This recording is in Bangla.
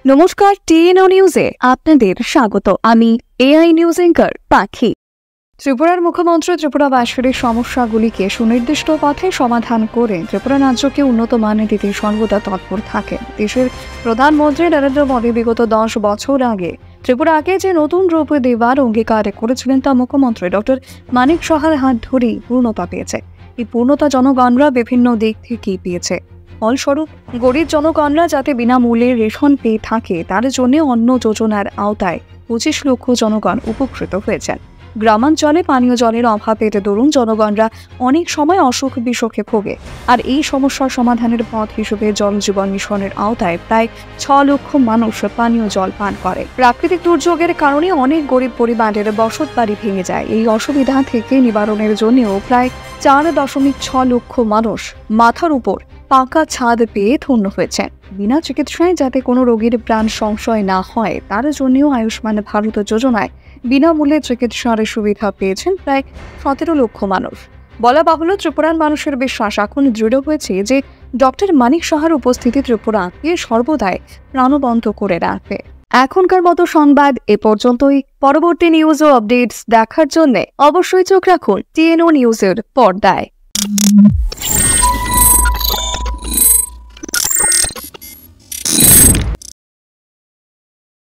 নমস্কার, টিএনও নিউজে আপনাদের স্বাগত। আমি এআই নিউজ অ্যাঙ্কার পাখি। ত্রিপুরার মুখ্যমন্ত্রী ত্রিপুরাবাসীর সমস্যাগুলিকে সুনির্দিষ্ট পথে সমাধান করে ত্রিপুরা রাজ্যকে উন্নত মানে দিতে সর্বদা তৎপর থাকেন। দেশের প্রধানমন্ত্রী নরেন্দ্র মোদী বিগত 10 বছর আগে ত্রিপুরাকে যে নতুন রূপ দেওয়ার অঙ্গীকার করেছিলেন তা মুখ্যমন্ত্রী ডক্টর মানিক সাহার হাত ধরেই পূর্ণতা পেয়েছে। এই পূর্ণতা জনগণরা বিভিন্ন দিক থেকেই পেয়েছে। ফলস্বরূপ গরিব জনগণরা যাতে বিনামূল্যে রেশন পেয়ে থাকে তার জন্য অন্ন যোজনার আওতায় 25 লক্ষ জনগণ উপকৃত হয়েছেন। গ্রামাঞ্চলে পানীয় জলের অভাবের দরুন জনগণরা অনেক সময় অসুখ বিসুখে ভোগে, আর এই সমস্যার সমাধানের পথ হিসেবে জল জীবন মিশনের আওতায় প্রায় 6 লক্ষ মানুষ পানীয় জল পান করে। প্রাকৃতিক দুর্যোগের কারণে অনেক গরিব পরিবারের বসত বাড়ি ভেঙে যায়। এই অসুবিধা থেকে নিবারণের জন্যও প্রায় 4.6 লক্ষ মানুষ মাথার উপর পাকা ছাদ পেয়ে ধন্য হয়েছেন। বিনা চিকিৎসায় যাতে কোনো রোগীর প্রাণ সংশয় না হয় তার জন্যও আয়ুষ্মান ভারত যোজনায় বিনামূল্যে চিকিৎসার সুবিধা পেয়েছেন প্রায় 17 লক্ষ মানুষ। বলা বাহুল্য, ত্রিপুরার মানুষের বিশ্বাস এখন দৃঢ় হয়েছে যে ডক্টর মানিক সাহার উপস্থিতি ত্রিপুরাকে সর্বদাই প্রাণবন্ত করে রাখবে। এখনকার মতো সংবাদ এ পর্যন্তই। পরবর্তী নিউজ ও আপডেটস দেখার জন্য অবশ্যই চোখ রাখুন টিএনও নিউজের পর্দায়।